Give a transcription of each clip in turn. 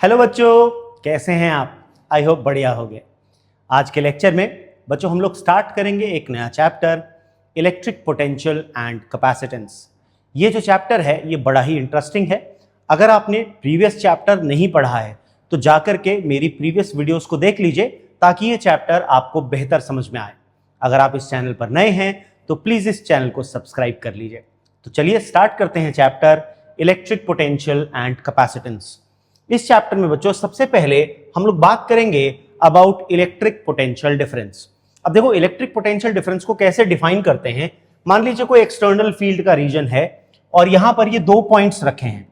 Hello बच्चों, कैसे हैं आप? आई होप बढ़िया होंगे। आज के लेक्चर में बच्चों हम लोग स्टार्ट करेंगे एक नया chapter, electric potential and capacitance. ये जो चैप्टर है ये बड़ा ही इंटरेस्टिंग है। अगर आपने प्रीवियस चैप्टर नहीं पढ़ा है तो जाकर के मेरी प्रीवियस वीडियोस को देख लीजिए ताकि ये चैप्टर आपको बेहतर समझ में आए। अगर आप इस चैनल पर नए हैं तो प्लीज़ इस चैनल को सब्सक्राइब कर लीजिए। तो चलिए स्टार्ट करते हैं chapter electric potential and capacitance. इस चैप्टर में बच्चों सबसे पहले हम लोग बात करेंगे अबाउट इलेक्ट्रिक पोटेंशियल डिफरेंस। अब देखो इलेक्ट्रिक पोटेंशियल डिफरेंस को कैसे डिफाइन करते हैं। मान लीजिए कोई एक्सटर्नल फील्ड का रीजन है और यहां पर ये दो पॉइंट्स रखे हैं।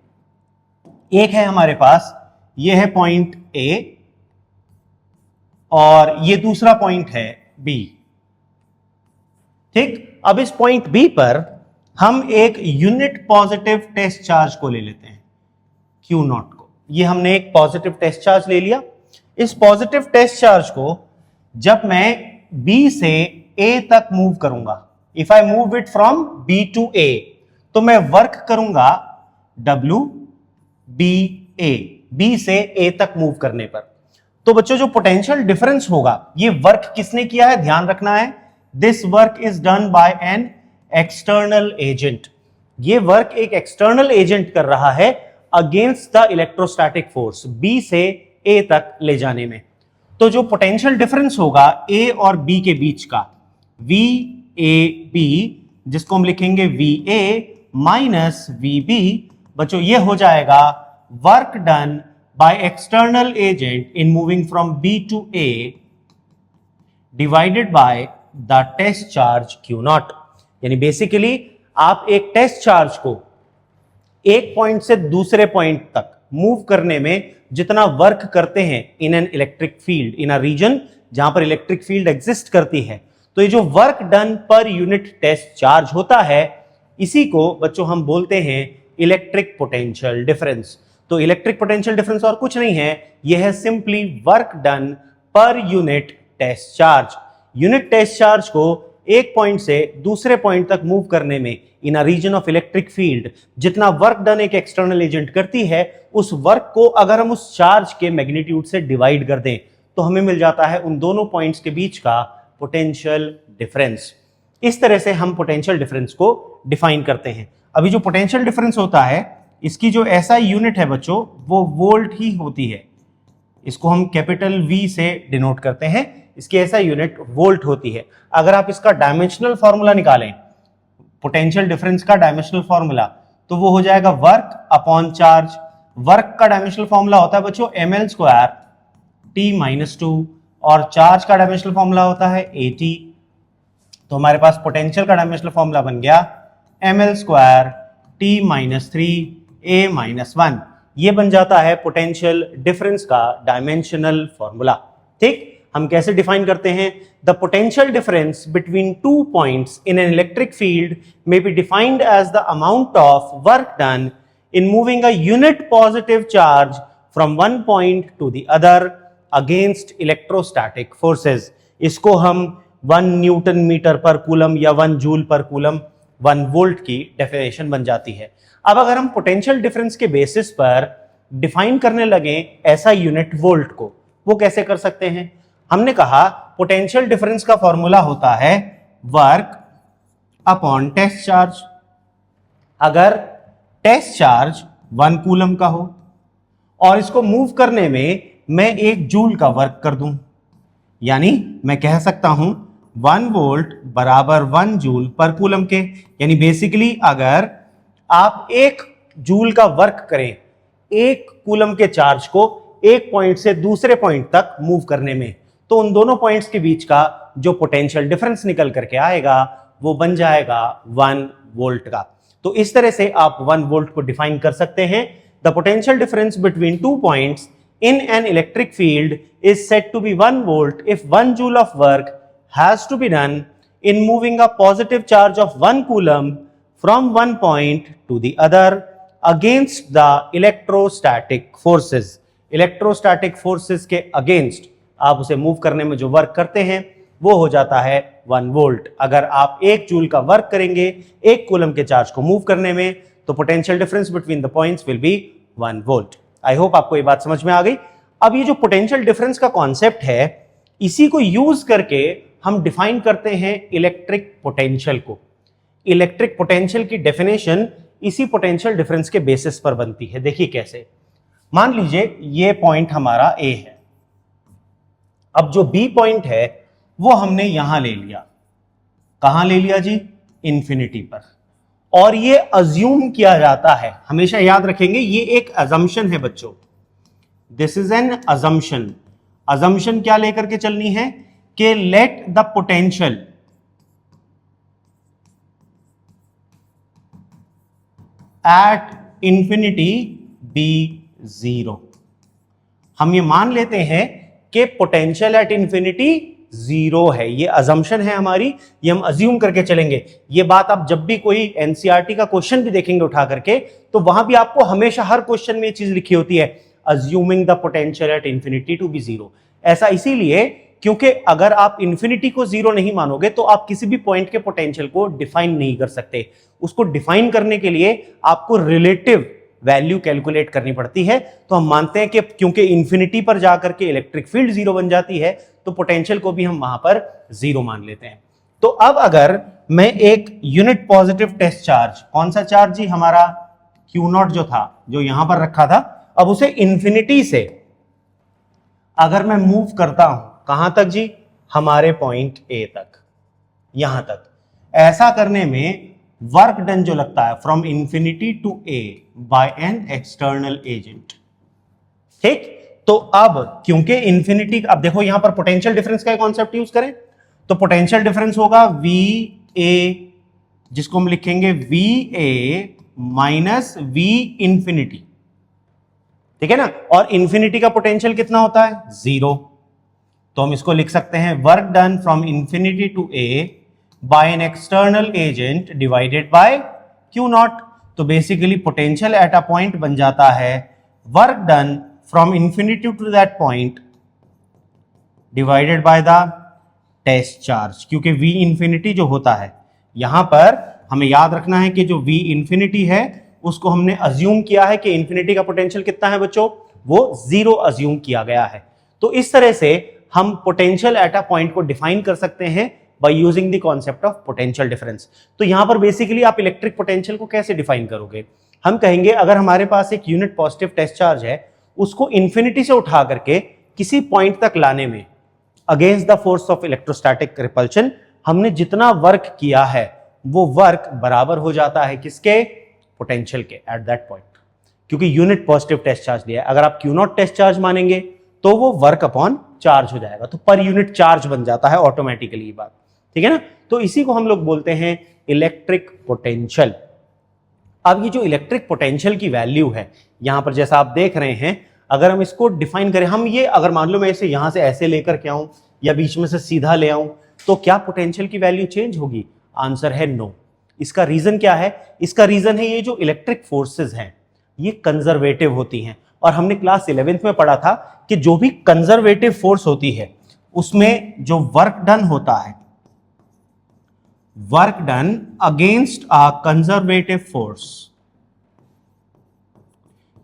एक है हमारे पास, ये है पॉइंट ए और ये दूसरा पॉइंट है बी। ठीक, अब इस पॉइंट बी पर हम एक यूनिट पॉजिटिव टेस्ट चार्ज को ले लेते हैं, क्यू नॉट को। ये हमने एक पॉजिटिव टेस्ट चार्ज ले लिया। इस पॉजिटिव टेस्ट चार्ज को जब मैं B से A तक मूव करूंगा, if I move it from B to A, तो मैं वर्क करूंगा W B A, B से A तक मूव करने पर। तो बच्चों जो पोटेंशियल डिफरेंस होगा, ये वर्क किसने किया है ध्यान रखना है। This work is done by an external agent. ये वर्क एक एक्सटर्नल एजेंट कर रहा है against the electrostatic force, B से A तक ले जाने में। तो जो पोटेंशियल डिफरेंस होगा A और B के बीच का, VAB, जिसको हम लिखेंगे VA माइनस VB, बच्चों ये हो जाएगा work done by external agent in moving from B to A divided by the test charge Q naught. यानी बेसिकली आप एक टेस्ट चार्ज को एक पॉइंट से दूसरे पॉइंट तक मूव करने में जितना वर्क करते हैं in an electric field, in a region जहां पर इलेक्ट्रिक फील्ड एग्जिस्ट करती है, तो ये जो work done per unit test charge होता है, इसी को बच्चों हम बोलते हैं इलेक्ट्रिक पोटेंशियल डिफरेंस। तो इलेक्ट्रिक पोटेंशियल डिफरेंस और कुछ नहीं है, यह है simply work done per unit test charge. Unit test charge को एक पॉइंट से दूसरे पॉइंट तक मूव करने में इन a reason of electric field जितना वर्क डन एक एक्सटर्नल एजेंट करती है, उस वर्क को अगर हम उस चार्ज के मैग्नीट्यूड से डिवाइड कर दें तो हमें मिल जाता है उन दोनों पॉइंट्स के बीच का पोटेंशियल डिफरेंस। इस तरह से हम पोटेंशियल डिफरेंस को डिफाइन करते हैं। अभी जो पोटेंशियल डिफरेंस होता है, इसकी जो एसआई यूनिट है बच्चों, वो वोल्ट ही होती है। इसको हम कैपिटल V से डिनोट करते हैं, इसकी ऐसा यूनिट वोल्ट होती है। अगर आप इसका डायमेंशनल फॉर्मूला निकालें, पोटेंशियल डिफरेंस का डायमेंशनल फॉर्मूला, तो वो हो जाएगा वर्क अपॉन चार्ज। वर्क का डायमेंशनल फॉर्मूला होता है बच्चों ml स्क्वायर T-2 और चार्ज का डायमेंशनल फॉर्मूला होता है AT। तो हमारे पास पोटेंशियल का डायमेंशनल फॉर्मूला बन गया ml स्क्वायर T-3 A-1। ये बन जाता है पोटेंशियल डिफरेंस का डायमेंशनल फॉर्मूला। ठीक, हम कैसे डिफाइन करते हैं? The potential difference between two points in an electric field may be defined as the amount of work done in moving a unit positive charge from one point to the other against electrostatic forces. इसको हम 1 Newton metre पर coulomb या 1 joule पर coulomb 1 volt की definition बन जाती है। अब अगर हम पोटेंशियल डिफरेंस के बेसिस पर डिफाइन करने लगे ऐसा यूनिट वोल्ट को, वो कैसे कर सकते हैं? हमने कहा पोटेंशियल डिफरेंस का फॉर्मूला होता है वर्क अपॉन टेस्ट चार्ज। अगर टेस्ट चार्ज 1 कूलम का हो और इसको मूव करने में मैं 1 जूल का वर्क कर दूं, यानी मैं कह सकता हूं 1 वोल्ट बराबर 1 जूल पर कूलम के। यानी बेसिकली अगर आप 1 जूल का वर्क करें 1 कूलम के चार्ज को एक पॉइंट से दूसरे पॉइंट तक मूव करने में, तो उन दोनों पॉइंट्स के बीच का जो पोटेंशियल डिफरेंस निकल करके आएगा वो बन जाएगा 1 वोल्ट का। तो इस तरह से आप 1 वोल्ट को डिफाइन कर सकते हैं। The potential difference between two points in an electric field is said to be 1 volt if 1 joule of work has to be done in moving a positive charge of 1 coulomb from one point to the other against the electrostatic forces. Electrostatic forces के against आप उसे move करने में जो work करते हैं वो हो जाता है 1 वोल्ट। अगर आप 1 जूल का वर्क करेंगे 1 कूलम के चार्ज को मूव करने में, तो potential difference between the points will be 1 volt. I hope आपको ये बात समझ में आ गई। अब ये जो पोटेंशियल डिफरेंस का कॉन्सेप्ट है, इसी को यूज करके हम डिफाइन करते हैं इलेक्ट्रिक पोटेंशियल को। इलेक्ट्रिक पोटेंशियल की डेफिनेशन इसी पोटेंशियल डिफरेंस के बेसिस पर बनती है। देखिए कैसे, मान लीजिए ये पॉइंट हमारा ए है, अब जो बी पॉइंट है वो हमने यहां ले लिया। कहां ले लिया जी? इंफिनिटी पर। और ये अज्यूम किया जाता है, हमेशा याद रखेंगे ये एक अजम्पशन है बच्चों, this is an assumption. Assumption क्या लेकर के चलनी है कि let the potential at infinity be zero. हम ये मान लेते हैं कि पोटेंशियल एट इंफिनिटी जीरो है, ये अजम्पशन है हमारी, ये हम अज्यूम करके चलेंगे। ये बात आप जब भी कोई एनसीईआरटी का क्वेश्चन भी देखेंगे उठा करके, तो वहां भी आपको हमेशा हर क्वेश्चन में ये चीज लिखी होती है, assuming the potential at infinity to be zero. ऐसा इसीलिए क्योंकि अगर आप इंफिनिटी को जीरो नहीं मानोगे तो आप किसी भी पॉइंट के पोटेंशियल को डिफाइन नहीं कर सकते। उसको डिफाइन करने के लिए आपको रिलेटिव वैल्यू कैलकुलेट करनी पड़ती है। तो हम मानते हैं कि क्योंकि इंफिनिटी पर जाकर के इलेक्ट्रिक फील्ड जीरो बन जाती है, तो पोटेंशियल को भी हम वहां पर जीरो मान लेते हैं। तो अब अगर मैं एक यूनिट पॉजिटिव टेस्ट चार्ज, कौन सा चार्ज जी? हमारा Q0 जो था, जो यहां पर रखा था, अब उसे इंफिनिटी से अगर मैं मूव करता हूं, कहां तक जी? हमारे पॉइंट ए तक, यहां तक। ऐसा करने में वर्क डन जो लगता है from infinity to A by an external agent, ठीक। तो अब क्योंकि इंफिनिटी, अब देखो यहां पर पोटेंशियल डिफरेंस का कॉन्सेप्ट यूज करें तो पोटेंशियल डिफरेंस होगा वी ए, जिसको हम लिखेंगे V A minus V infinity, ठीक है ना। और इंफिनिटी का पोटेंशियल कितना होता है? जीरो। तो हम इसको लिख सकते हैं work done from infinity to A by an external agent divided by Q0। तो basically potential at a point बन जाता है work done from infinity to that point divided by the test charge. क्योंकि V इंफिनिटी जो होता है, यहां पर हमें याद रखना है कि जो V इंफिनिटी है उसको हमने अज्यूम किया है कि इंफिनिटी का पोटेंशियल कितना है बच्चों? वो जीरो अज्यूम किया गया है। तो इस तरह से हम पोटेंशियल एट अ पॉइंट को डिफाइन कर सकते हैं by using the concept of potential difference. तो यहां पर बेसिकली आप इलेक्ट्रिक पोटेंशियल को कैसे डिफाइन करोगे? हम कहेंगे अगर हमारे पास एक यूनिट पॉजिटिव टेस्ट चार्ज है, उसको इंफिनिटी से उठा करके किसी पॉइंट तक लाने में against the force of electrostatic repulsion हमने जितना वर्क किया है वो वर्क बराबर हो जाता है किसके? पोटेंशियल के एट दैट पॉइंट, क्योंकि यूनिट पॉजिटिव टेस्ट चार्ज लिया है। अगर आप Q0 टेस्ट चार्ज मानेंगे तो वो वर्क अपॉन चार्ज हो जाएगा, तो पर यूनिट चार्ज बन जाता है ऑटोमेटिकली ये बात, ठीक है ना। तो इसी को हम लोग बोलते हैं इलेक्ट्रिक पोटेंशियल। अब ये जो इलेक्ट्रिक पोटेंशियल की वैल्यू है यहां पर जैसा आप देख रहे हैं, अगर हम इसको डिफाइन करें, हम ये अगर मान लो मैं इसे यहां से ऐसे लेकर के आऊं या बीच में से सीधा ले आऊं, तो क्या पोटेंशियल की वैल्यू चेंज होगी? आंसर है नो। इसका रीजन क्या है? इसका रीजन है ये जो इलेक्ट्रिक फोर्सेस हैं ये कंजर्वेटिव होती हैं। और हमने क्लास 11th में पढ़ा था कि जो भी कंजर्वेटिव फोर्स होती है उसमें जो वर्क डन होता है, work done against a conservative force,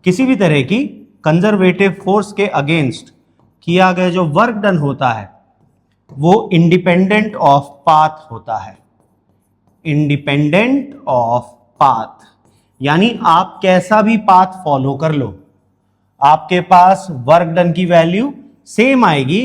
किसी भी तरह की कंजर्वेटिव फोर्स के अगेंस्ट किया गया जो वर्क डन होता है वो इंडिपेंडेंट ऑफ पाथ होता है। इंडिपेंडेंट ऑफ पाथ यानी आप कैसा भी पाथ फॉलो कर लो, आपके पास वर्क डन की वैल्यू सेम आएगी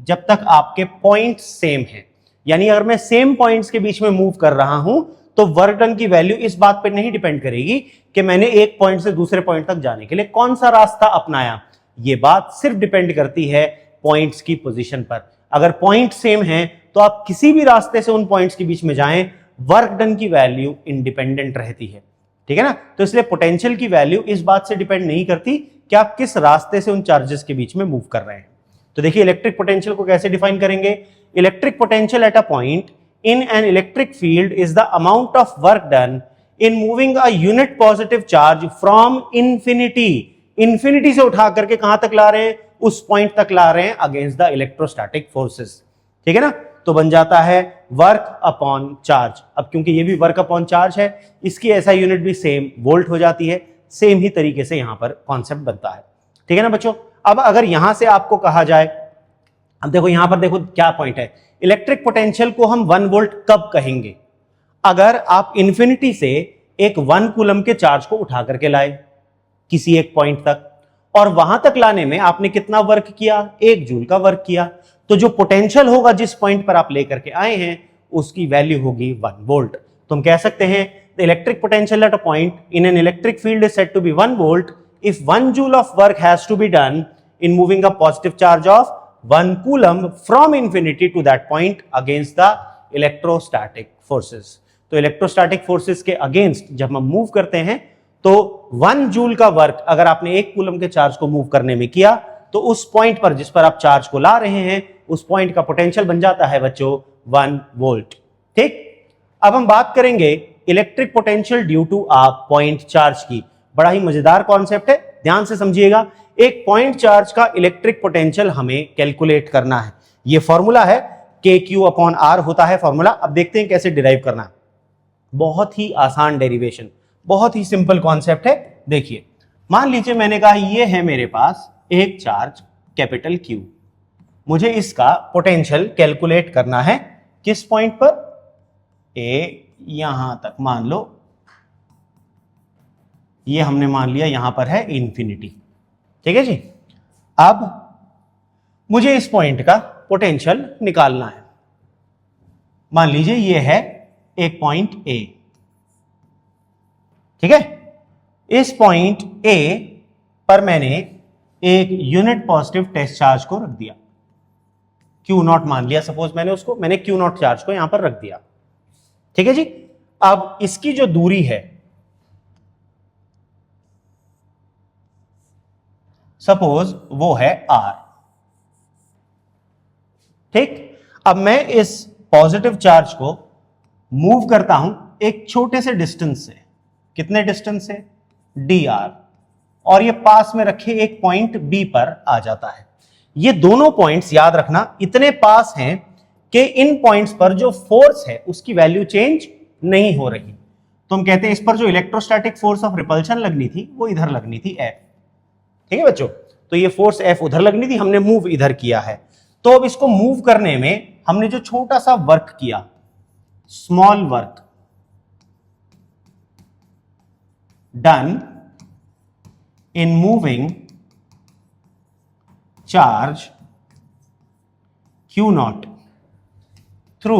जब तक आपके पॉइंट सेम है। यानी अगर मैं सेम पॉइंट्स के बीच में मूव कर रहा हूं तो वर्क डन की वैल्यू इस बात पर नहीं डिपेंड करेगी कि मैंने एक पॉइंट से दूसरे पॉइंट तक जाने के लिए कौन सा रास्ता अपनाया। ये बात सिर्फ डिपेंड करती है पॉइंट्स की पोजीशन पर। अगर पॉइंट सेम है तो आप किसी भी रास्ते से उन पॉइंट्स के बीच में जाएं, वर्क डन की वैल्यू इंडिपेंडेंट रहती है, ठीक है ना। तो इसलिए पोटेंशियल की वैल्यू इस बात से डिपेंड नहीं करती कि आप किस रास्ते से उन चार्जेस के बीच में मूव कर रहे हैं। तो देखिए इलेक्ट्रिक पोटेंशियल को कैसे डिफाइन करेंगे? Electric potential at a point in an electric field is the amount of work done in moving a unit positive charge from infinity, infinity से उठा करके कहां तक ला रहे हैं? उस पॉइंट तक ला रहे हैं अगेंस्ट द इलेक्ट्रोस्टैटिक फोर्सेस, ठीक है ना। तो बन जाता है वर्क अपॉन चार्ज। अब क्योंकि ये भी वर्क अपॉन चार्ज है, इसकी ऐसा यूनिट भी सेम वोल्ट हो जाती है। सेम ही तरीके से यहां पर कॉन्सेप्ट बनता है। ठीक है ना बच्चों। अब अगर यहां से आपको कहा जाए, अब देखो यहां पर देखो क्या पॉइंट है, इलेक्ट्रिक पोटेंशियल को हम 1 वोल्ट कब कहेंगे? अगर आप इंफिनिटी से एक 1 कूलम के चार्ज को उठा करके लाए किसी एक पॉइंट तक, और वहां तक लाने में आपने कितना वर्क किया? 1 जूल का वर्क किया। तो जो पोटेंशियल होगा जिस पॉइंट पर आप लेकर के आए हैं उसकी वैल्यू होगी 1 वोल्ट। तो हम कह सकते हैं the electric potential at a point in an electric field is said to be 1 volt if 1 joule of work has to be done in moving a positive charge of 1 coulomb from infinity to that point against the electrostatic forces। तो electrostatic forces के against जब हम move करते हैं तो 1 joule का work अगर आपने 1 कूलम के चार्ज को मूव करने में किया तो उस पॉइंट पर जिस पर आप चार्ज को ला रहे हैं उस पॉइंट का पोटेंशियल बन जाता है बच्चों 1 वोल्ट। ठीक, अब हम बात करेंगे electric potential due to a point charge की। बड़ा ही मजेदार कॉन्सेप्ट है, ध्यान से समझिएगा। एक पॉइंट चार्ज का इलेक्ट्रिक पोटेंशियल हमें कैलकुलेट करना है। यह फॉर्मूला है KQ/R होता है फॉर्मूला। अब देखते हैं कैसे डिराइव करना है। बहुत ही आसान डेरिवेशन, बहुत ही सिंपल कॉन्सेप्ट है। देखिए, मान लीजिए मैंने कहा यह है मेरे पास एक चार्ज कैपिटल Q, मुझे इसका पोटेंशियल कैलकुलेट करना है किस पॉइंट पर? यहां तक मान लो, ये हमने मान लिया यहां पर है इंफिनिटी। ठीक है जी। अब मुझे इस पॉइंट का पोटेंशियल निकालना है। मान लीजिए ये है एक पॉइंट A, ठीक है। इस पॉइंट A पर मैंने एक यूनिट पॉजिटिव टेस्ट चार्ज को रख दिया, Q0 मान लिया। सपोज मैंने Q0 चार्ज को यहां पर रख दिया। ठीक है जी। अब इसकी जो दूरी है, सपोज वो है R। ठीक, अब मैं इस पॉजिटिव चार्ज को मूव करता हूं एक छोटे से डिस्टेंस से। कितने डिस्टेंस से? dr, और ये पास में रखे एक पॉइंट B पर आ जाता है। ये दोनों पॉइंट्स याद रखना इतने पास हैं कि इन पॉइंट्स पर जो फोर्स है उसकी वैल्यू चेंज नहीं हो रही। तो हम कहते हैं इस पर जो इलेक्ट्रोस्टैटिक फोर्स ऑफ रिपल्शन लगनी थी वो इधर लगनी थी F। ठीक है बच्चों, तो ये फोर्स F उधर लगनी थी, हमने मूव इधर किया है। तो अब इसको मूव करने में हमने जो छोटा सा वर्क किया, small work done in moving charge Q0 through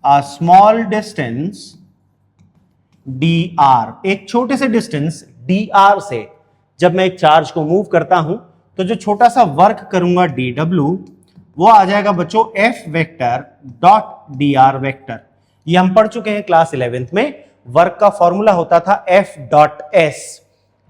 a small distance dr, एक छोटे से डिस्टेंस dr से जब मैं एक चार्ज को मूव करता हूं तो जो छोटा सा वर्क करूंगा dw, वो आ जाएगा बच्चों F vector dot dr vector. ये हम पढ़ चुके हैं क्लास 11th में। वर्क का फॉर्मूला होता था F dot S,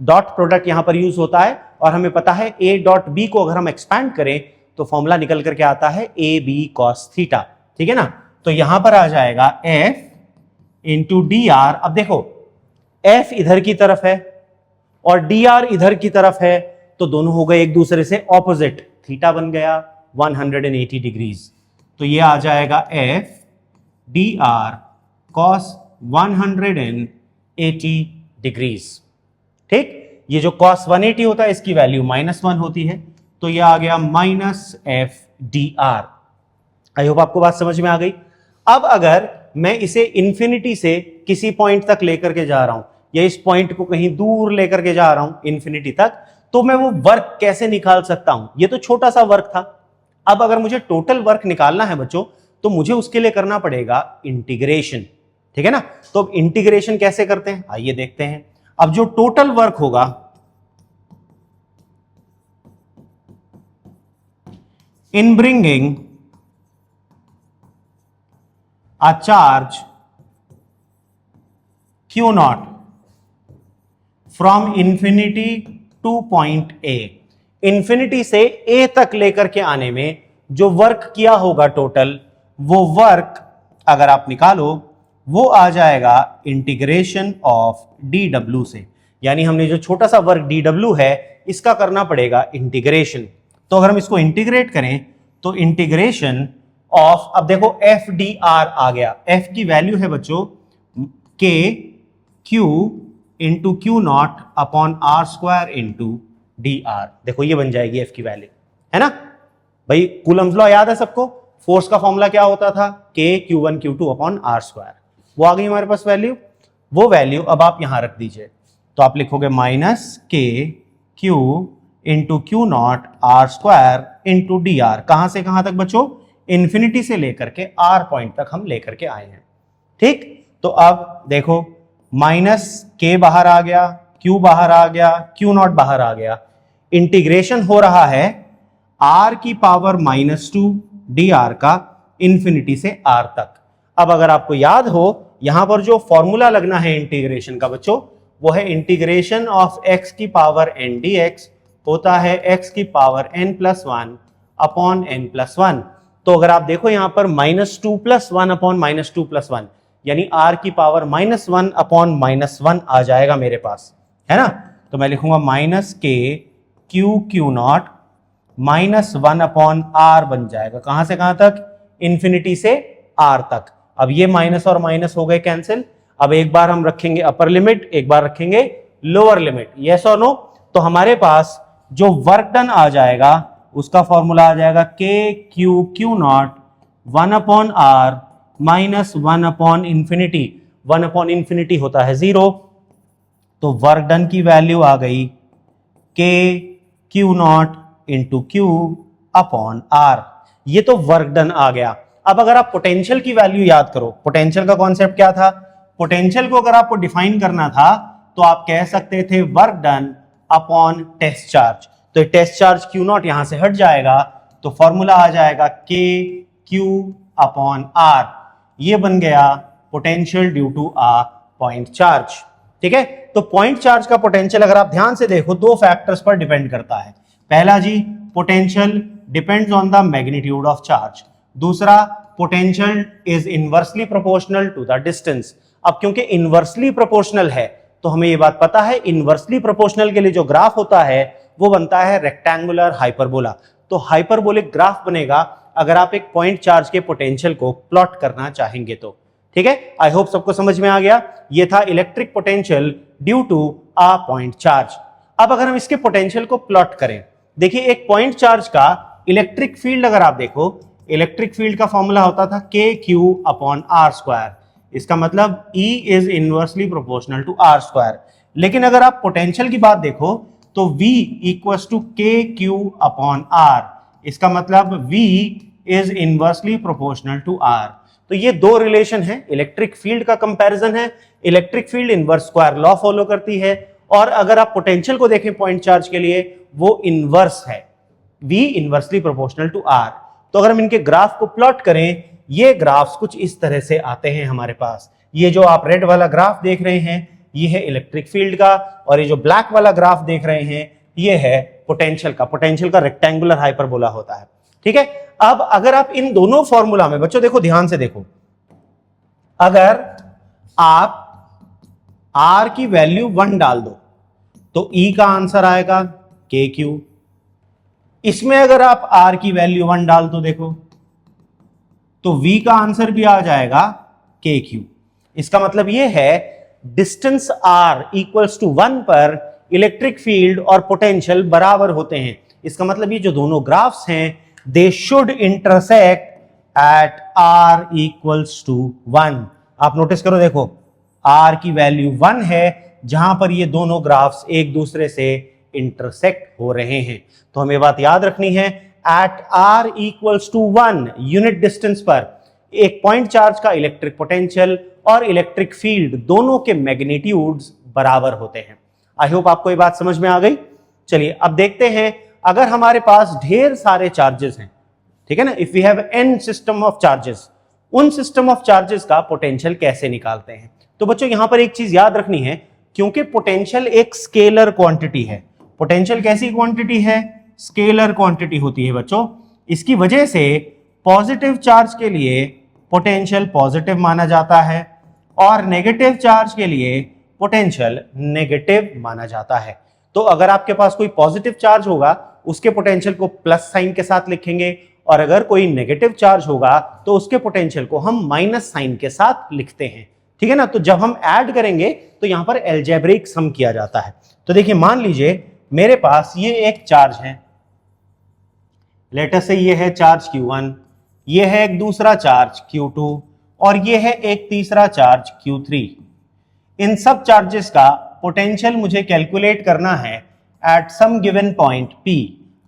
dot product यहां पर यूज होता है, और हमें पता है A डॉट B को अगर हम एक्सपैंड करें तो फॉर्मूला निकल करके आता है AB cos थीटा। ठीक है ना। तो यहां पर आ जाएगा F इंटू dr। अब देखो F इधर की तरफ है और dr इधर की तरफ है, तो दोनों हो गए एक दूसरे से ऑपोजिट, थीटा बन गया 180 डिग्रीज। तो ये आ जाएगा F dr cos 180 डिग्रीज। ठीक, ये जो cos 180 होता है इसकी वैल्यू -1 होती है, तो ये आ गया -F dr। आई होप आपको बात समझ में आ गई। अब अगर मैं इसे इंफिनिटी से किसी पॉइंट तक लेकर के जा रहा हूं या इस पॉइंट को कहीं दूर लेकर के जा रहा हूं इंफिनिटी तक, तो मैं वो वर्क कैसे निकाल सकता हूं? ये तो छोटा सा वर्क था। अब अगर मुझे टोटल वर्क निकालना है बच्चों तो मुझे उसके लिए करना पड़ेगा इंटीग्रेशन। ठीक है ना। तो अब इंटीग्रेशन कैसे करते हैं आइए देखते हैं। अब जो टोटल वर्क होगा in bringing a charge Q0 from infinity to point A, infinity से A तक लेकर के आने में जो वर्क किया होगा टोटल, वो वर्क अगर आप निकालो वो आ जाएगा इंटीग्रेशन ऑफ dw से। यानी हमने जो छोटा सा वर्क dw है इसका करना पड़ेगा इंटीग्रेशन। तो अगर हम इसको इंटीग्रेट करें तो इंटीग्रेशन ऑफ, अब देखो एफ डी आर आ गया। एफ की वैल्यू है बच्चों K Q into Q naught upon R square into D R. देखो ये बन जाएगी एफ की वैल्यू, है ना भाई। कूलम्स लॉ याद है सबको, फोर्स का फॉर्मूला क्या होता था, K Q one Q two upon R square. वो आ गई हमारे पास वैल्यू। वो वैल्यू अब आप यहां रख दीजिए, तो आप लिखोगे minus K Q into Q naught R square into D R. कहां से कहां तक बच्चों, इन्फिनिटी से लेकर के आर पॉइंट तक हम लेकर के आए हैं। ठीक, तो अब देखो माइनस के बाहर आ गया, क्यू बाहर आ गया, क्यू नॉट बाहर आ गया, इंटीग्रेशन हो रहा है आर की पावर -2 डी आर का इंफिनिटी से आर तक। अब अगर आपको याद हो यहां पर जो फॉर्मूला लगना है इंटीग्रेशन का बच्चों, वो है इंटीग्रेशन ऑफ एक्स की पावर एन डी एक्स होता है एक्स की पावर n+1 अपॉन n+1। तो अगर आप देखो यहां पर -2+1 अपॉन -2+1 यानी r की पावर -1 अपॉन -1 आ जाएगा मेरे पास, है ना। तो मैं लिखूंगा minus K Q Q naught -1 upon R बन जाएगा। कहां से कहां तक, इंफिनिटी से आर तक। अब ये माइनस और माइनस हो गए कैंसिल। अब एक बार हम रखेंगे अपर लिमिट, एक बार रखेंगे लोअर लिमिट, यस और नो। तो हमारे पास जो वर्क डन आ जाएगा उसका फॉर्मूला आ जाएगा K Q Q naught 1 upon R minus 1 upon infinity. 1 upon infinity होता है 0, तो वर्क डन की वैल्यू आ गई K Q naught into Q upon R. ये तो वर्क डन आ गया। अब अगर आप पोटेंशियल की वैल्यू याद करो, पोटेंशियल का कॉन्सेप्ट क्या था, पोटेंशियल को अगर आपको डिफाइन करना था तो आप कह सकते थे work done upon test charge. तो टेस्ट चार्ज क्यू नॉट यहां से हट जाएगा, तो फॉर्मूला आ जाएगा के क्यू अपॉन आर। ये बन गया potential due to a point charge. ठीक है, तो पॉइंट चार्ज का पोटेंशियल अगर आप ध्यान से देखो दो फैक्टर्स पर डिपेंड करता है। पहला जी, potential depends on the magnitude of charge. दूसरा, potential is inversely proportional to the distance. अब क्योंकि इनवर्सली प्रोपोर्शनल है तो हमें यह बात पता है इनवर्सली प्रोपोर्शनल के लिए जो ग्राफ होता है वो बनता है रेक्टेंगुलर हाइपरबोला। तो हाइपरबोलिक ग्राफ बनेगा अगर आप एक पॉइंट चार्ज के पोटेंशियल को प्लॉट करना चाहेंगे तो। ठीक है, आई होप सबको समझ में आ गया। ये था electric potential due to a point charge. अब अगर हम इसके पोटेंशियल को प्लॉट करें, देखिए एक पॉइंट चार्ज का इलेक्ट्रिक फील्ड अगर आप देखो, इलेक्ट्रिक फील्ड का फॉर्मूला होता था K Q upon R square. इसका मतलब E is inversely proportional to R square. लेकिन अगर आप पोटेंशियल की बात देखो तो V equals to K Q upon R. इसका मतलब V is inversely proportional to R. तो ये दो रिलेशन है, इलेक्ट्रिक फील्ड का कंपैरिजन है। Electric field inverse square law follow करती है, और अगर आप पोटेंशियल को देखें पॉइंट चार्ज के लिए वो इनवर्स है, V inversely proportional to R। तो अगर हम इनके ग्राफ को प्लॉट करें, ये ग्राफ्स कुछ इस तरह से आते हैं हमारे पास। ये जो आप रेड वाला ग्राफ देख रहे हैं ये है इलेक्ट्रिक फील्ड का, और ये जो ब्लैक वाला ग्राफ देख रहे हैं ये है पोटेंशियल का। पोटेंशियल का रेक्टेंगुलर हाइपरबोला होता है। ठीक है, अब अगर आप इन दोनों फॉर्मूला में, बच्चों देखो ध्यान से देखो, अगर आप R की वैल्यू 1 डाल दो तो E का आंसर आएगा के क्यू। इसमें अगर आप R की वैल्यू 1 डाल दो देखो तो V का आंसर भी आ जाएगा के क्यू। इसका मतलब यह है डिस्टेंस R इक्वल्स टू 1 पर इलेक्ट्रिक फील्ड और पोटेंशियल बराबर होते हैं। इसका मतलब ये जो दोनों ग्राफ्स हैं they should intersect at R equals to 1। आप नोटिस करो, देखो R की वैल्यू 1 है जहां पर ये दोनों ग्राफ्स एक दूसरे से इंटरसेक्ट हो रहे हैं। तो हमें बात याद रखनी है, at R equals to 1 unit distance पर एक पॉइंट चार्ज का इलेक्ट्रिक पोटेंशियल और इलेक्ट्रिक फील्ड दोनों के मैग्नीट्यूड्स बराबर होते हैं। आई होप आपको ये बात समझ में आ गई। चलिए अब देखते हैं, अगर हमारे पास ढेर सारे चार्जेस हैं, ठीक है ना, if we have n system of charges, उन सिस्टम ऑफ चार्जेस का पोटेंशियल कैसे निकालते हैं। तो बच्चों यहां पर एक चीज याद रखनी है, क्योंकि पोटेंशियल एक स्केलर क्वांटिटी है। पोटेंशियल कैसी क्वांटिटी है, स्केलर क्वांटिटी होती है बच्चों। इसकी वजह से पॉजिटिव चार्ज के लिए पोटेंशियल पॉजिटिव माना जाता है और नेगेटिव चार्ज के लिए पोटेंशियल नेगेटिव माना जाता है। तो अगर आपके पास कोई पॉजिटिव चार्ज होगा उसके पोटेंशियल को प्लस साइन के साथ लिखेंगे, और अगर कोई नेगेटिव चार्ज होगा तो उसके पोटेंशियल को हम माइनस साइन के साथ लिखते हैं। ठीक है ना, तो जब हम ऐड करेंगे तो तो यहाँ पर एल्जेब्रिक सम किया जाता है। तो देखिए मान लीजिए मेरे पास ये एक चार्ज है, लेटर से ये है चार्ज Q1, ये है एक दूसरा चार्ज Q2 और ये है एक तीसरा चार्ज Q3। इन सब चार्जेस का पोटेंशियल मुझे कैलकुलेट करना है at some given point P।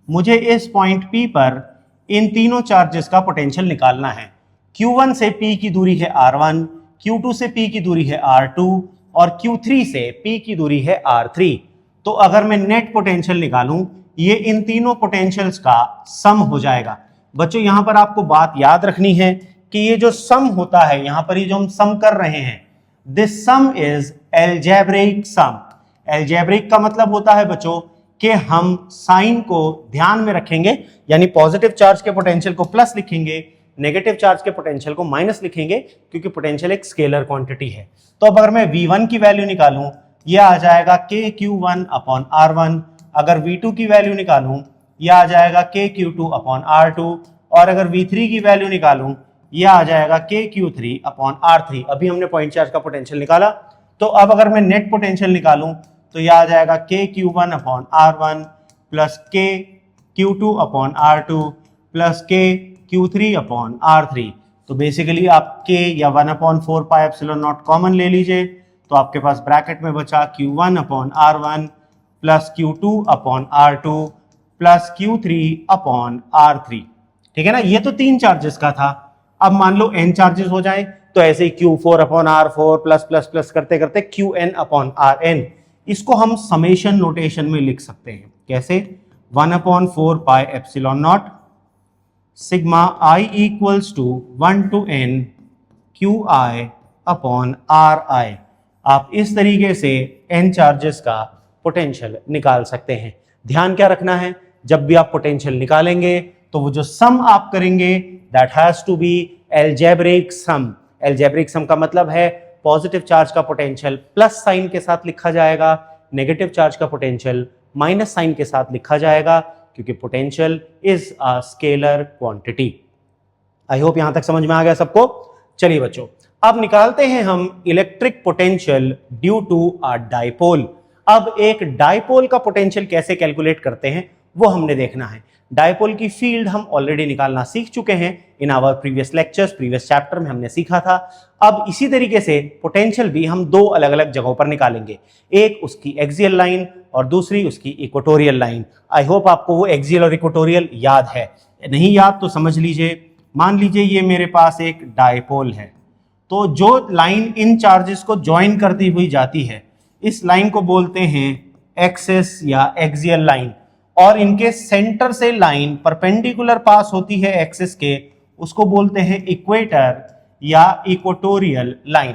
मुझे इस पॉइंट P पर इन तीनों चार्जेस का पोटेंशियल निकालना है। Q1 से P की दूरी है R1, Q2 से P की दूरी है R2 और Q3 से P की दूरी है R3। तो अगर मैं नेट पोटेंशियल निकालूं, ये इन तीनों पोटेंशियल्स का सम हो जाएगा। बच्चों यहां पर आपको बात याद रखनी है कि ये जो सम होता है, यहां पर ये जो हम सम कर रहे हैं, this some is algebraic sum. Algebraic का मतलब होता है बच्चों कि हम साइन को ध्यान में रखेंगे, यानी पॉजिटिव चार्ज के पोटेंशियल को प्लस लिखेंगे, नेगेटिव चार्ज के पोटेंशियल को माइनस लिखेंगे, क्योंकि पोटेंशियल एक स्केलर क्वांटिटी है। तो अब अगर मैं V1 की वैल्यू निकालूं, यह आ जाएगा KQ1 अपॉन R1। अगर V2 की वैल्यू निकालूं, यह आ जाएगा KQ2 अपॉन R2। और अगर V3 की वैल्यू निकालूं, यह आ जाएगा KQ3 अपॉन R3। अभी हमने पॉइंट चार्ज का पोटेंशियल निकाला। तो अब अगर मैं नेट पोटेंशियल निकालूं, तो यह आ जाएगा KQ1 upon R1 plus KQ2 upon R2 plus KQ3 upon R3। तो बेसिकली आप K या 1/4 पाई एप्सिलॉन नॉट कॉमन ले लीजिए, तो आपके पास ब्रैकेट में बचा Q1 upon R1 plus Q2 upon R2 plus Q3 upon R3। ठीक है ना, ये तो 3 चार्जेस का था। अब मान लो n चार्जेस हो जाए, तो ऐसे ही Q4 upon R4 plus plus plus करते करते Qn अपॉन Rn। इसको हम समेशन नोटेशन में लिख सकते हैं। कैसे? 1/4 pi epsilon naught sigma i equals to 1 to n Qi upon Ri। आप इस तरीके से n चार्जेस का पोटेंशियल निकाल सकते हैं। ध्यान क्या रखना है, जब भी आप पोटेंशियल निकालेंगे तो वो जो सम आप करेंगे that has to be algebraic sum. Algebraic sum का मतलब है पॉजिटिव चार्ज का पोटेंशियल प्लस साइन के साथ लिखा जाएगा, नेगेटिव चार्ज का पोटेंशियल माइनस साइन के साथ लिखा जाएगा, क्योंकि potential is a scalar quantity. I hope यहां तक समझ में आ गया सबको। चलिए बच्चों, अब निकालते हैं हम electric potential due to a dipole. अब एक डाइपोल का पोटेंशियल कैसे कैलकुलेट करते हैं वो हमने देखना है। डाइपोल की फील्ड हम ऑलरेडी निकालना सीख चुके हैं, in our previous lectures, previous chapter में हमने सीखा था। अब इसी तरीके से पोटेंशियल भी हम 2 अलग अलग जगहों पर निकालेंगे, एक उसकी एक्सियल लाइन और दूसरी उसकी इक्वेटोरियल लाइन। आई होप आपको वो एक्सियल और इक्वेटोरियल याद है, नहीं याद तो समझ लीजिए। मान लीजिए ये मेरे पास एक डाइपोल है, तो जो लाइन इन चार्जेस को ज्वाइन करती हुई जाती है, इस लाइन को बोलते हैं एक्सिस या एक्सियल लाइन, और इनके सेंटर से लाइन परपेंडिकुलर पास होती है एक्सिस के, उसको बोलते हैं इक्वेटर या इक्वेटोरियल लाइन।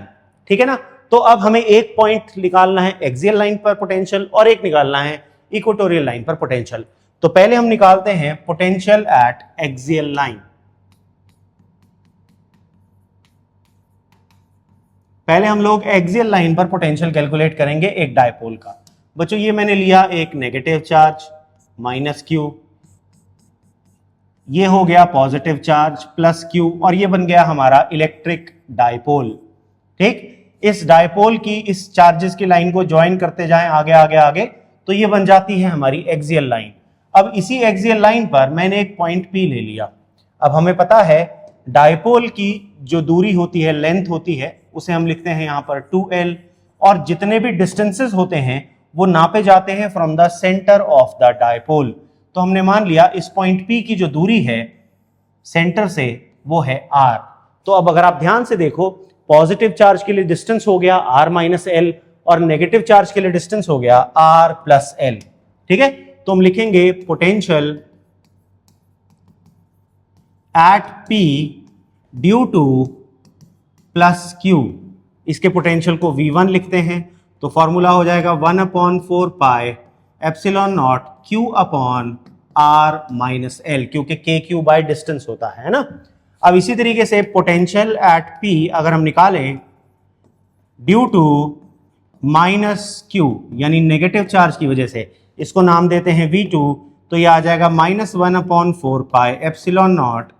ठीक है ना। तो अब हमें एक पॉइंट निकालना है एक्सियल लाइन पर पोटेंशियल और एक निकालना है इक्वेटोरियल लाइन पर पोटेंशियल। तो पहले हम निकालते हैं पोटेंशियल एट एक्सियल लाइन। पहले हम लोग एक्सियल लाइन पर पोटेंशियल कैलकुलेट करेंगे एक डायपोल का। बच्चों ये मैंने लिया एक नेगेटिव चार्ज -q, ये हो गया पॉजिटिव चार्ज +q, और ये बन गया हमारा इलेक्ट्रिक डायपोल। ठीक, इस डायपोल की इस चार्जेस की लाइन को ज्वाइन करते जाएं आगे आगे आगे, तो ये बन जाती है हमारी एक्सियल लाइन। अब इसी एक्सियल लाइन पर मैंने एक पॉइंट P ले लिया। अब हमें पता है डायपोल की जो दूरी होती है, लेंथ होती है, उसे हम लिखते हैं यहाँ पर 2l, और जितने भी डिस्टेंसेस होते हैं वो नापे जाते हैं from the centre of the dipole. तो हमने मान लिया इस पॉइंट P की जो दूरी है सेंटर से वो है r। तो अब अगर आप ध्यान से देखो, पॉजिटिव चार्ज के लिए डिस्टेंस हो गया r - l और नेगेटिव चार्ज के लिए डिस्टेंस हो गया r + l। ठीक है, तो हम लिखेंगे potential at P due to +q। इसके पोटेंशियल को V1 लिखते हैं, तो फॉर्मूला हो जाएगा 1/4 पाई एप्सिलॉन नॉट q अपॉन r - l, क्योंकि kq बाय डिस्टेंस होता है ना। अब इसी तरीके से पोटेंशियल एट P अगर हम निकालें ड्यू टू -q, यानी नेगेटिव चार्ज की वजह से, इसको नाम देते हैं V2, तो ये आ जाएगा -1/4 पाई एप्सिलॉन नॉट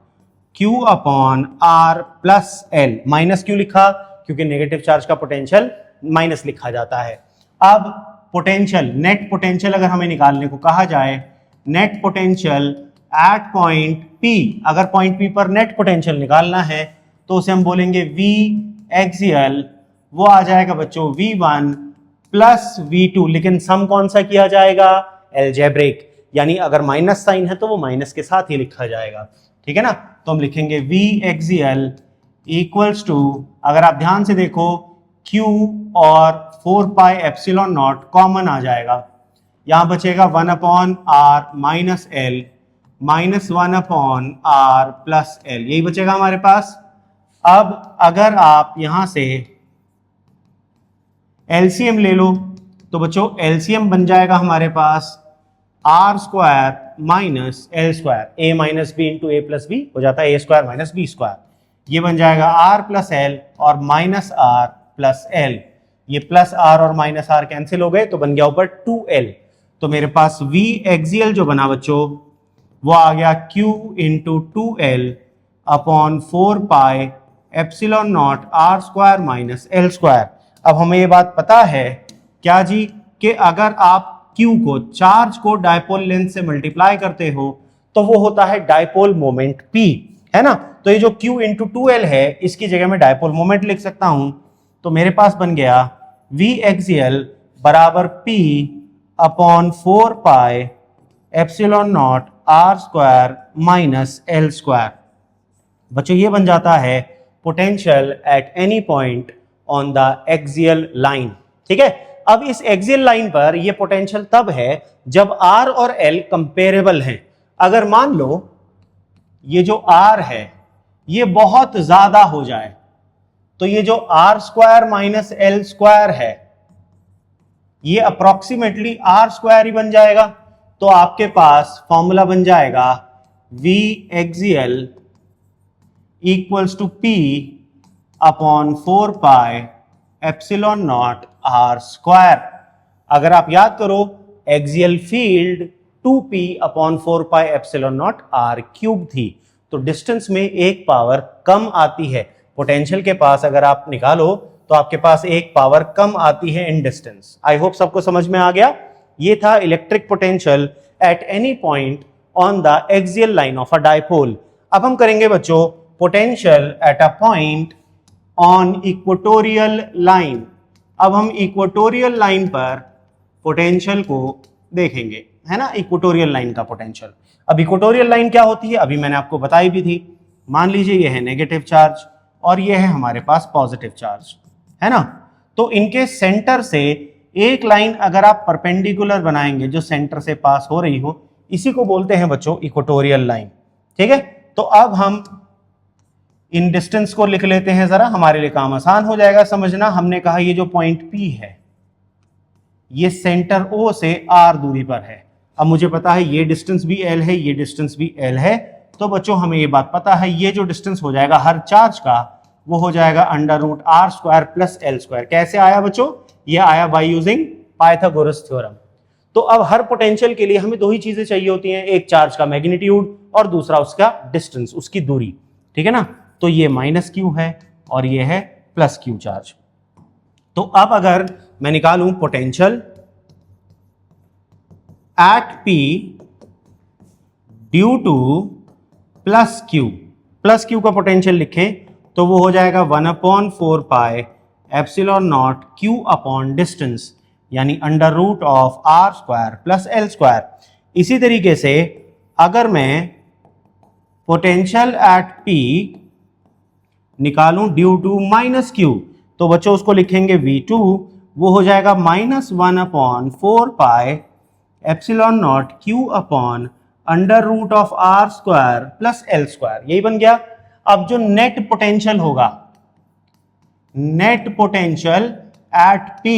q अपॉन r + l। -q लिखा क्योंकि नेगेटिव चार्ज का पोटेंशियल माइनस लिखा जाता है। अब पोटेंशियल, नेट पोटेंशियल अगर हमें निकालने को कहा जाए, net potential at point P, अगर पॉइंट P पर नेट पोटेंशियल निकालना है तो उसे हम बोलेंगे V एक्सियल, वो आ जाएगा बच्चों V1 प्लस V2, लेकिन सम कौन सा किया जाएगा, एलजेब्रिक, यानी अगर माइनस साइन है तो वो माइनस के साथ ही लिखा जाएगा, ठीक है ना। तो हम लिखेंगे V एक्सियल इक्वल्स टू, अगर आप ध्यान से देखो Q और 4 पाई एप्सिलॉन नॉट कॉमन आ जाएगा, यहां बचेगा 1 upon R minus L minus 1 upon R plus L, यही बचेगा हमारे पास। अब अगर आप यहां से एलसीएम ले लो तो बच्चों एलसीएम बन जाएगा हमारे पास r square minus L square, a minus b into a plus b हो जाता है a square minus b square, ये बन जाएगा आर प्लस एल और माइनस आर प्लस एल, ये प्लस आर और माइनस आर कैंसिल हो गए तो बन गया ऊपर 2l। तो मेरे पास V एक्सियल जो बना बच्चों वो आ गया Q into 2l upon 4 pi epsilon naught R square minus L square. अब हमें ये बात पता है क्या जी, कि अगर आप Q को, चार्ज को डायपोल लेंथ से मल्टीप्लाई करते हो तो वो होता है डायपोल मोमेंट P, है ना। तो ये जो Q इंटू 2l है इसकी जगह में डायपोल मोमेंट लिख सकता हूं, तो मेरे पास बन गया V एक्सियल बराबर P upon 4 pi epsilon naught R square minus L square. बच्चों ये बन जाता है potential at any point on the axial line, ठीक है। अब इस एक्सियल लाइन पर ये पोटेंशियल तब है जब R और L कंपेरेबल हैं। अगर मान लो ये जो R है ये बहुत ज्यादा हो जाए तो ये जो R square minus L square है ये अप्रोक्सीमेटली आर स्क्वायर ही बन जाएगा। तो आपके पास फॉर्मूला बन जाएगा V axial equals to P upon 4 pi epsilon naught R square. अगर आप याद करो axial field 2P upon 4 pi epsilon naught R cube थी, तो डिस्टेंस में एक पावर कम आती है। पोटेंशियल के पास अगर आप निकालो तो आपके पास एक पावर कम आती है इन डिस्टेंस। आई होप सबको समझ में आ गया। ये था electric potential at any point on the axial line of a dipole. अब हम करेंगे बच्चों potential at a point on equatorial line. अब हम इक्वेटोरियल लाइन पर पोटेंशियल को देखेंगे, है ना, इक्वेटोरियल लाइन का पोटेंशियल। अब इक्वेटोरियल लाइन क्या होती है अभी मैंने आपको बताई भी थी। मान लीजिए ये है नेगेटिव चार्ज और ये है हमारे पास पॉजिटिव चार्ज, है ना। तो इनके सेंटर से एक लाइन अगर आप परपेंडिकुलर बनाएंगे जो सेंटर से पास हो रही हो, इसी को बोलते हैं बच्चों इक्वेटोरियल लाइन, ठीक है। तो अब हम इन डिस्टेंस को लिख लेते हैं जरा, हमारे लिए काम आसान हो जाएगा समझना। हमने कहा ये जो पॉइंट P है ये सेंटर O से R दूरी पर है। अब मुझे पता है ये डिस्टेंस भी L है, ये डिस्टेंस भी L है, तो बच्चों हमें ये बात पता है ये जो डिस्टेंस हो जाएगा हर चार्ज का वो हो जाएगा under root R square plus L square. कैसे आया बच्चों, ये आया बाय यूजिंग पाइथागोरस थ्योरम। तो अब हर पोटेंशियल के लिए हमें दो ही चीजें चाहिए होती हैं, एक चार्ज का मैग्नीट्यूड और दूसरा उसका डिस्टेंस, उसकी दूरी, ठीक है ना। तो ये माइनस क्यू है और ये है प्लस क्यू चार्ज। तो अब अगर मैं निकालूं potential at P due to plus q का पोटेंशियल लिखें तो वो हो जाएगा 1 upon 4 pi epsilon naught Q upon distance, यानी under root of are square plus L square. इसी तरीके से अगर मैं पोटेंशियल एट P निकालूं ड्यू टू माइनस क्यू तो बच्चों उसको लिखेंगे V2, वो हो जाएगा minus 1 upon 4 pi epsilon naught Q upon under root of are square plus L square, यही बन गया। अब जो नेट पोटेंशियल होगा, नेट पोटेंशियल एट P,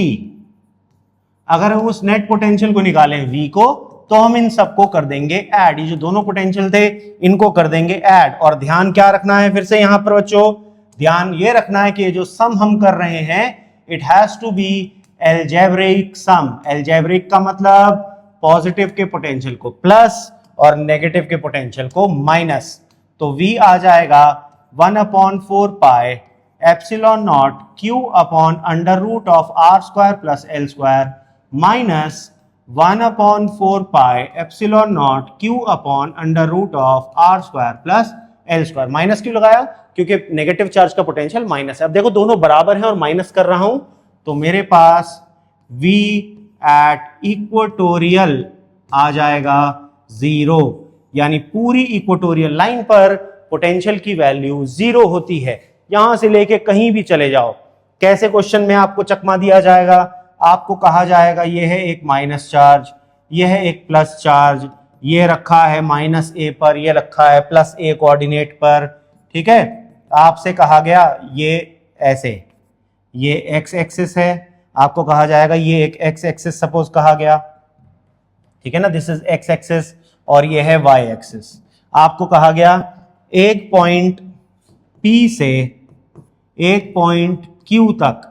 अगर हम उस नेट पोटेंशियल को निकालें V को तो हम इन सबको कर देंगे ऐड। ये जो दोनों पोटेंशियल थे इनको कर देंगे ऐड। और ध्यान क्या रखना है फिर से यहां पर बच्चों, ध्यान ये रखना है कि ये जो सम हम कर रहे हैं it has to be algebraic sum. Algebraic का मतलब पॉजिटिव के पोटेंशियल को प्लस और नेगेटिव के पोटेंशियल को माइनस। तो V आ जाएगा 1 upon 4 pi epsilon naught Q upon under root of are square plus L square minus 1/4 pi epsilon naught Q upon under root of are square plus L square. Minus क्यों लगाया? क्योंकि negative charge का potential minus है। अब देखो दोनों बराबर हैं और माइनस कर रहा हूं तो मेरे पास V एट इक्वेटोरियल आ जाएगा 0, यानी पूरी इक्वेटोरियल लाइन पर पोटेंशियल की वैल्यू 0 होती है। यहां से लेके कहीं भी चले जाओ, कैसे क्वेश्चन में आपको चकमा दिया जाएगा, आपको कहा जाएगा ये है एक माइनस चार्ज, ये है एक प्लस चार्ज, ये रखा है माइनस ए पर, ये रखा है प्लस ए कोऑर्डिनेट पर, ठीक है। आपसे कहा गया ये ऐसे, ये एक्स एक्सिस है, आपको कहा जाएगा ये एक एक्स एक्सिस सपोज कहा गया, ठीक है ना, दिस इज एक्स एक्सिस, और ये है वाई एक्सिस। आपको कहा गया एक पॉइंट P से एक पॉइंट Q तक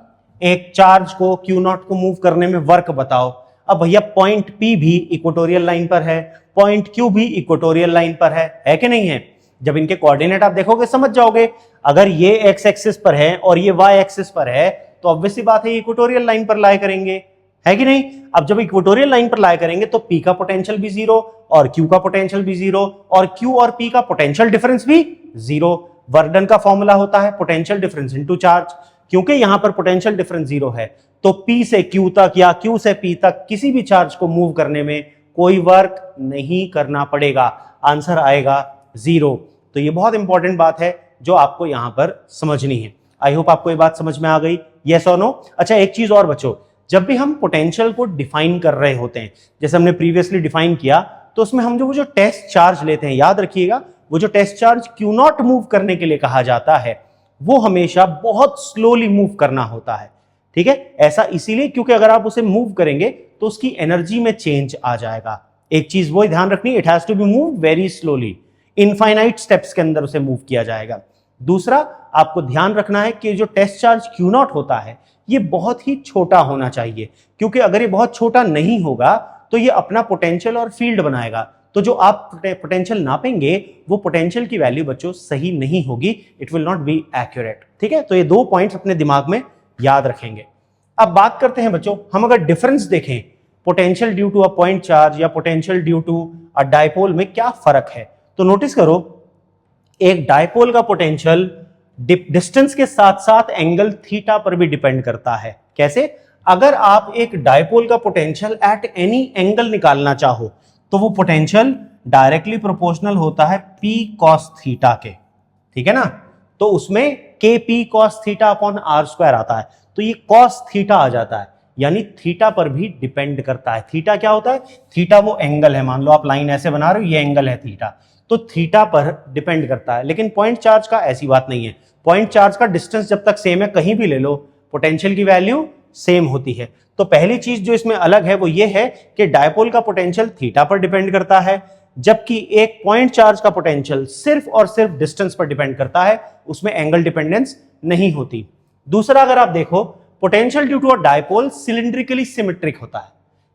एक चार्ज को Q नॉट को मूव करने में वर्क बताओ। अब भैया पॉइंट P भी इक्वेटोरियल लाइन पर है, पॉइंट Q भी इक्वेटोरियल लाइन पर है कि नहीं है? जब इनके कोऑर्डिनेट आप देखोगे समझ जाओगे। अगर ये एक्स एक्सिस पर है और ये वाई एक्सिस पर है तो ऑब्वियसली बात है इक्वेटोरियल लाइन पर लाया करेंगे, है कि नहीं? अब जब इक्वेटोरियल लाइन पर लाया करेंगे तो P का पोटेंशियल भी 0 और Q का पोटेंशियल भी 0 और Q और P का पोटेंशियल डिफरेंस भी 0। वर्कडन का फॉर्मूला होता है पोटेंशियल डिफरेंस इनटू चार्ज। क्योंकि यहां पर पोटेंशियल डिफरेंस 0 है तो P से Q तक या Q से P तक किसी भी चार्ज को मूव करने में कोई वर्क नहीं करना पड़ेगा, आंसर आएगा 0। तो ये बहुत इंपॉर्टेंट बात है जो आपको यहां पर समझनी है। आई होप आपको ये बात समझ में आ गई, यस और नो। अच्छा एक चीज और बच्चों, जब भी हम पोटेंशियल को डिफाइन कर रहे होते हैं, जैसे हमने प्रीवियसली डिफाइन किया, तो उसमें हम जो टेस्ट चार्ज लेते हैं, याद रखिएगा वो जो test charge Q naught move करने के लिए कहा जाता है वो हमेशा बहुत स्लोली मूव करना होता है, ठीक है। ऐसा इसीलिए क्योंकि अगर आप उसे मूव करेंगे तो उसकी एनर्जी में चेंज आ जाएगा। एक चीज वो ध्यान रखनी, it has to be move very slowly, infinite steps के अंदर उसे मूव किया जाएगा। दूसरा आपको ध्यान रखना है कि जो टेस्ट चार्ज Q नॉट होता है ये बहुत ही छोटा होना चाहिए, क्योंकि अगर ये बहुत छोटा नहीं होगा तो ये अपना पोटेंशियल और फील्ड बनाएगा, तो जो आप पोटेंशियल नापेंगे वो पोटेंशियल की वैल्यू बच्चों सही नहीं होगी, it will not be accurate, ठीक है। तो ये 2 पॉइंट्स अपने दिमाग में याद रखेंगे। अब बात करते हैं बच्चों, हम अगर डिफरेंस देखें potential due to a point charge या potential due to a dipole में क्या फर्क है, तो नोटिस करो एक डायपोल का पोटेंशियल डिस्टेंस के साथ साथ एंगल थीटा पर भी डिपेंड करता है। कैसे? अगर आप एक डायपोल का पोटेंशियल एट एनी एंगल निकालना चाहो तो वो पोटेंशियल डायरेक्टली प्रोपोर्शनल होता है P cos थीटा के, ठीक है ना। तो उसमें KP cos theta upon R square आता है, तो ये cos थीटा आ जाता है, यानी थीटा पर भी डिपेंड करता है। थीटा क्या होता है? थीटा वो एंगल है, मान लो आप लाइन ऐसे बना रहे हो, ये एंगल है थीटा, तो थीटा पर डिपेंड करता है। लेकिन पॉइंट चार्ज का ऐसी बात नहीं है, पॉइंट चार्ज का डिस्टेंस जब तक सेम है कहीं भी ले लो पोटेंशियल की वैल्यू सेम होती है। तो पहली चीज जो इसमें अलग है वो ये है कि डायपोल का पोटेंशियल थीटा पर डिपेंड करता है, जबकि एक पॉइंट चार्ज का पोटेंशियल सिर्फ और सिर्फ डिस्टेंस पर डिपेंड करता है, उसमें एंगल डिपेंडेंस नहीं होती। दूसरा अगर आप देखो potential due to a dipole cylindrically symmetric होता है,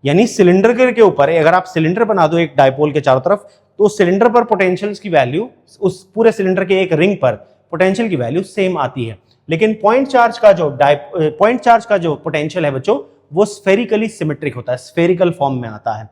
यानी सिलेंडर के ऊपर अगर आप सिलेंडर बना दो एक डायपोल के चारों तरफ तो उस सिलेंडर पर पोटेंशियल्स की वैल्यू, उस पूरे सिलेंडर के एक रिंग पर पोटेंशियल की वैल्यू सेम आती है। लेकिन पॉइंट चार्ज का जो पोटेंशियल है बच्चों वो स्फेरिकली सिमेट्रिक होता है, स्फेरिकल फॉर्म में आता है।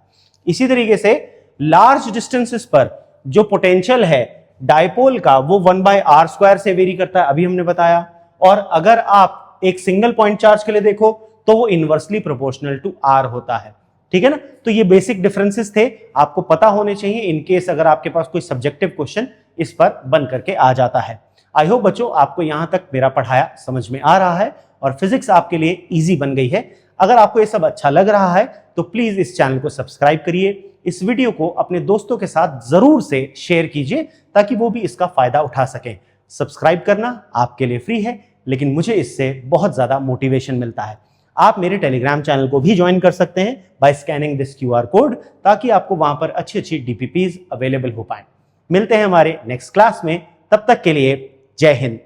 इसी तरीके से लार्ज डिस्टेंसेस पर जो पोटेंशियल है डायपोल का वो 1/r² से वेरी करता है, अभी हमने बताया। और अगर आप एक सिंगल पॉइंट चार्ज के लिए देखो तो वो इनवर्सली प्रोपोर्शनल टू r होता है, ठीक है ना। तो ये बेसिक डिफरेंसेस थे, आपको पता होने चाहिए इन केस अगर आपके पास कोई सब्जेक्टिव क्वेश्चन इस पर बन करके आ जाता है। आई होप बच्चों आपको यहां तक मेरा पढ़ाया समझ में आ रहा है और फिजिक्स आपके लिए इजी बन गई है। अगर आपको ये सब अच्छा लग रहा है तो प्लीज इस चैनल को सब्सक्राइब करिए, इस वीडियो को अपने दोस्तों के साथ जरूर से शेयर कीजिए ताकि वो भी इसका फायदा उठा सकें। सब्सक्राइब करना आपके लिए फ्री है, लेकिन मुझे इससे बहुत ज्यादा मोटिवेशन मिलता है। आप मेरे टेलीग्राम चैनल को भी ज्वाइन कर सकते हैं by scanning this QR code, ताकि आपको वहां पर अच्छी अच्छी DPPs अवेलेबल हो पाए। मिलते हैं हमारे नेक्स्ट क्लास में, तब तक के लिए जय हिंद।